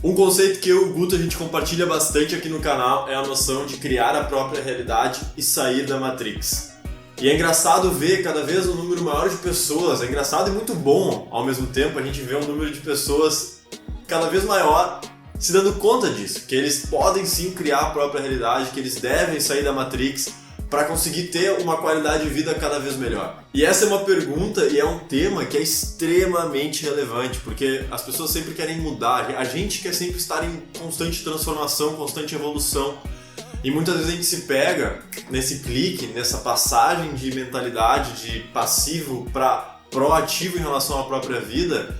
Um conceito que eu e o Guto a gente compartilha bastante aqui no canal é a noção de criar a própria realidade e sair da Matrix. E é engraçado ver cada vez um número maior de pessoas, é engraçado e muito bom ao mesmo tempo a gente vê um número de pessoas cada vez maior se dando conta disso, que eles podem sim criar a própria realidade, que eles devem sair da Matrix para conseguir ter uma qualidade de vida cada vez melhor. E essa é uma pergunta e é um tema que é extremamente relevante, porque as pessoas sempre querem mudar, a gente quer sempre estar em constante transformação, constante evolução, e muitas vezes a gente se pega nesse clique, nessa passagem de mentalidade de passivo para proativo em relação à própria vida,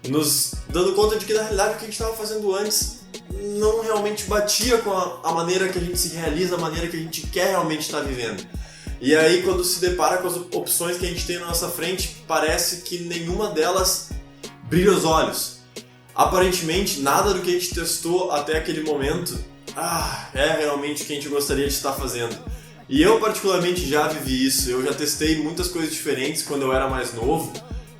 nos dando conta de que na realidade o que a gente estava fazendo antes não realmente batia com a maneira que a gente se realiza, a maneira que a gente quer realmente estar vivendo. E aí quando se depara com as opções que a gente tem na nossa frente, parece que nenhuma delas brilha os olhos. Aparentemente nada do que a gente testou até aquele momento é realmente o que a gente gostaria de estar fazendo. E eu particularmente já vivi isso, eu já testei muitas coisas diferentes quando eu era mais novo,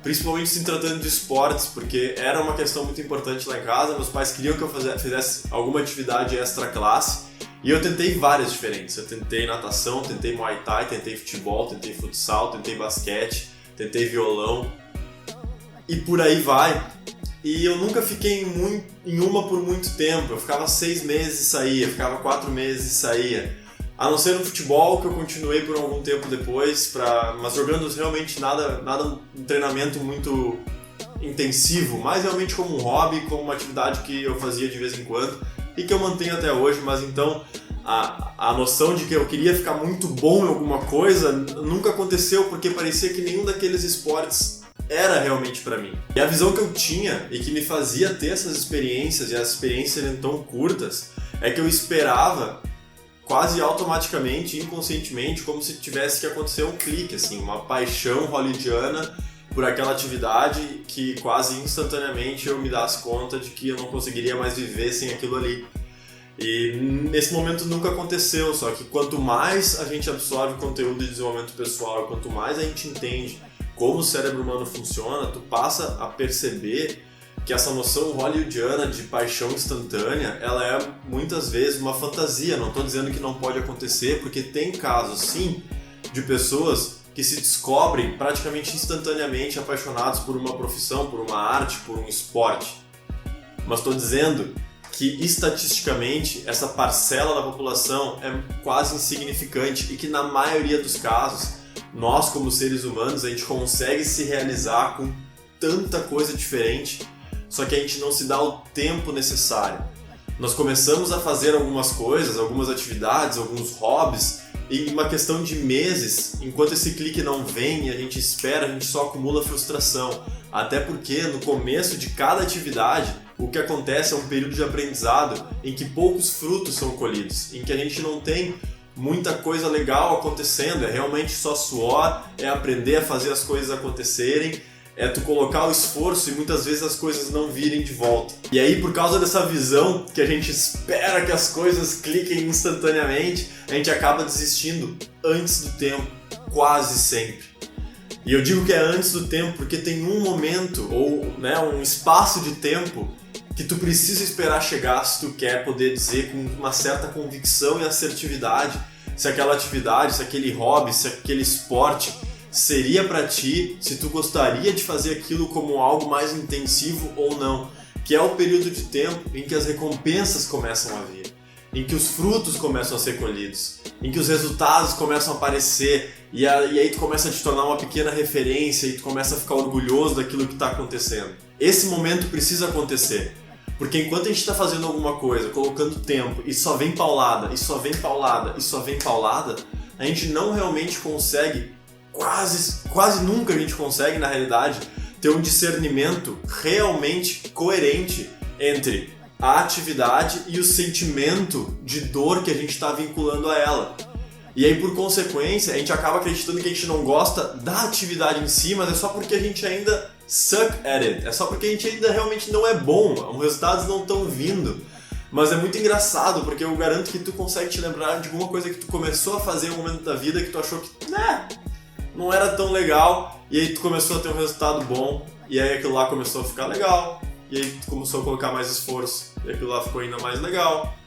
principalmente se tratando de esportes, porque era uma questão muito importante lá em casa, meus pais queriam que eu fizesse alguma atividade extra classe, e eu tentei várias diferentes. Eu tentei natação, tentei Muay Thai, tentei futebol, tentei futsal, tentei basquete, tentei violão, e por aí vai. E eu nunca fiquei em uma por muito tempo, eu ficava 6 meses e saía, eu ficava 4 meses e saía. A não ser no futebol, que eu continuei por algum tempo depois, mas jogando realmente nada um treinamento muito intensivo, mas realmente como um hobby, como uma atividade que eu fazia de vez em quando e que eu mantenho até hoje. Mas então a noção de que eu queria ficar muito bom em alguma coisa nunca aconteceu, porque parecia que nenhum daqueles esportes era realmente para mim. E a visão que eu tinha e que me fazia ter essas experiências, e as experiências eram tão curtas, é que eu esperava quase automaticamente, inconscientemente, como se tivesse que acontecer um clique, assim, uma paixão hollywoodiana por aquela atividade que quase instantaneamente eu me desse conta de que eu não conseguiria mais viver sem aquilo ali. E nesse momento nunca aconteceu, só que quanto mais a gente absorve conteúdo de desenvolvimento pessoal, quanto mais a gente entende como o cérebro humano funciona, tu passa a perceber que essa noção hollywoodiana de paixão instantânea, ela é muitas vezes uma fantasia. Não estou dizendo que não pode acontecer, porque tem casos, sim, de pessoas que se descobrem praticamente instantaneamente apaixonados por uma profissão, por uma arte, por um esporte. Mas estou dizendo que, estatisticamente, essa parcela da população é quase insignificante e que, na maioria dos casos, nós, como seres humanos, a gente consegue se realizar com tanta coisa diferente, só que a gente não se dá o tempo necessário. Nós começamos a fazer algumas coisas, algumas atividades, alguns hobbies, e em uma questão de meses, enquanto esse clique não vem e a gente espera, a gente só acumula frustração. Até porque no começo de cada atividade, o que acontece é um período de aprendizado em que poucos frutos são colhidos, em que a gente não tem muita coisa legal acontecendo, é realmente só suor, é aprender a fazer as coisas acontecerem, é tu colocar o esforço e muitas vezes as coisas não virem de volta. E aí, por causa dessa visão que a gente espera que as coisas cliquem instantaneamente, a gente acaba desistindo antes do tempo, quase sempre. E eu digo que é antes do tempo porque tem um momento ou um espaço de tempo que tu precisa esperar chegar se tu quer poder dizer com uma certa convicção e assertividade se aquela atividade, se aquele hobby, se aquele esporte seria para ti, se tu gostaria de fazer aquilo como algo mais intensivo ou não, que é o período de tempo em que as recompensas começam a vir, em que os frutos começam a ser colhidos, em que os resultados começam a aparecer e aí tu começa a te tornar uma pequena referência e tu começa a ficar orgulhoso daquilo que está acontecendo. Esse momento precisa acontecer, porque enquanto a gente está fazendo alguma coisa, colocando tempo e só vem paulada, e só vem paulada, e só vem paulada, a gente não realmente consegue, quase nunca a gente consegue, na realidade, ter um discernimento realmente coerente entre a atividade e o sentimento de dor que a gente está vinculando a ela. E aí, por consequência, a gente acaba acreditando que a gente não gosta da atividade em si, mas é só porque a gente ainda suck at it, é só porque a gente ainda realmente não é bom, os resultados não estão vindo. Mas é muito engraçado, porque eu garanto que tu consegue te lembrar de alguma coisa que tu começou a fazer em um momento da vida que tu achou que não era tão legal, e aí tu começou a ter um resultado bom, e aí aquilo lá começou a ficar legal, e aí tu começou a colocar mais esforço. e aquilo lá ficou ainda mais legal.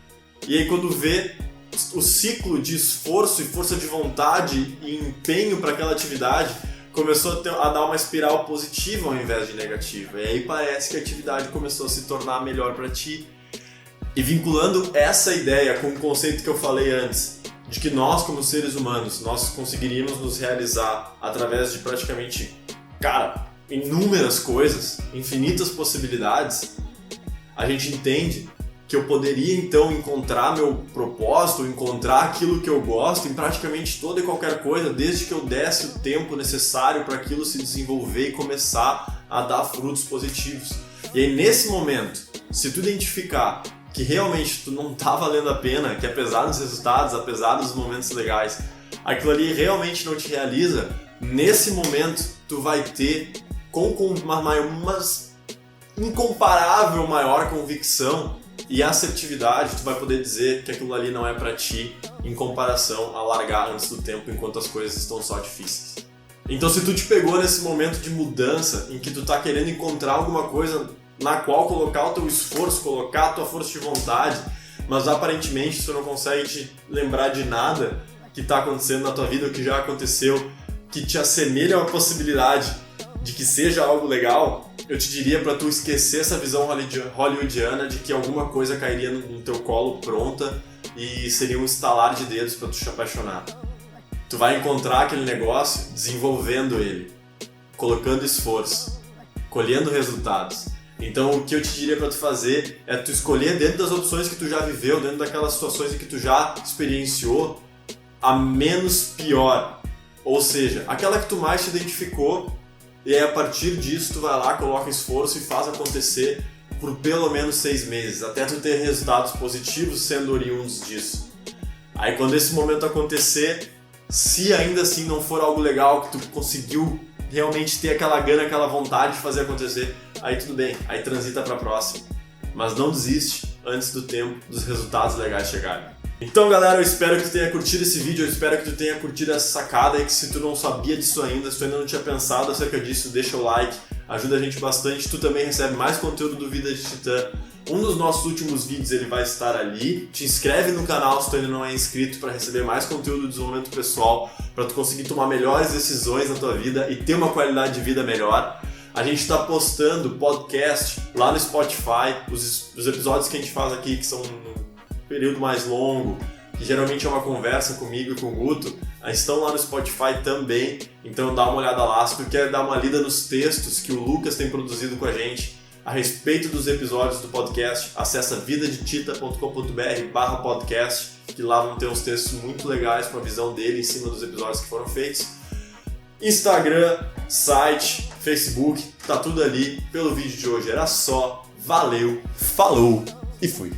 E aí quando vê, o ciclo de esforço e força de vontade e empenho para aquela atividade começou a dar uma espiral positiva ao invés de negativa. E aí parece que a atividade começou a se tornar melhor para ti. E vinculando essa ideia com o conceito que eu falei antes, de que nós como seres humanos, nós conseguiríamos nos realizar através de praticamente, inúmeras coisas, infinitas possibilidades, a gente entende que eu poderia então encontrar meu propósito, encontrar aquilo que eu gosto em praticamente toda e qualquer coisa, desde que eu desse o tempo necessário para aquilo se desenvolver e começar a dar frutos positivos. E aí nesse momento, se tu identificar que realmente tu não tá valendo a pena, que apesar dos resultados, apesar dos momentos legais, aquilo ali realmente não te realiza, nesse momento tu vai ter com uma incomparável maior convicção e assertividade, tu vai poder dizer que aquilo ali não é pra ti, em comparação a largar antes do tempo enquanto as coisas estão só difíceis. Então se tu te pegou nesse momento de mudança, em que tu tá querendo encontrar alguma coisa na qual colocar o teu esforço, colocar a tua força de vontade, mas aparentemente tu não consegue te lembrar de nada que tá acontecendo na tua vida, ou que já aconteceu, que te assemelha a uma possibilidade de que seja algo legal, eu te diria para tu esquecer essa visão hollywoodiana de que alguma coisa cairia no teu colo pronta e seria um estalar de dedos para tu te apaixonar. Tu vai encontrar aquele negócio desenvolvendo ele, colocando esforço, colhendo resultados. Então o que eu te diria para tu fazer é tu escolher dentro das opções que tu já viveu, dentro daquelas situações em que tu já experienciou, a menos pior. Ou seja, aquela que tu mais te identificou. E aí a partir disso tu vai lá, coloca esforço e faz acontecer por pelo menos 6 meses, até tu ter resultados positivos sendo oriundos disso. Aí quando esse momento acontecer, se ainda assim não for algo legal, que tu conseguiu realmente ter aquela gana, aquela vontade de fazer acontecer, aí tudo bem, aí transita pra próxima. Mas não desiste antes do tempo dos resultados legais chegarem. Então galera, eu espero que tu tenha curtido esse vídeo, eu espero que tu tenha curtido essa sacada e que se tu não sabia disso ainda, se tu ainda não tinha pensado acerca disso, deixa o like, ajuda a gente bastante, tu também recebe mais conteúdo do Vida de Titã. Um dos nossos últimos vídeos ele vai estar ali, te inscreve no canal se tu ainda não é inscrito para receber mais conteúdo de desenvolvimento pessoal, para tu conseguir tomar melhores decisões na tua vida e ter uma qualidade de vida melhor. A gente está postando podcast lá no Spotify, os episódios que a gente faz aqui que são período mais longo, que geralmente é uma conversa comigo e com o Guto, estão lá no Spotify também, então dá uma olhada lá. Se tu quer dar uma lida nos textos que o Lucas tem produzido com a gente a respeito dos episódios do podcast, acessa vidadetita.com.br/podcast, que lá vão ter uns textos muito legais com a visão dele em cima dos episódios que foram feitos. Instagram, site, Facebook, tá tudo ali. Pelo vídeo de hoje era só. Valeu, falou e fui!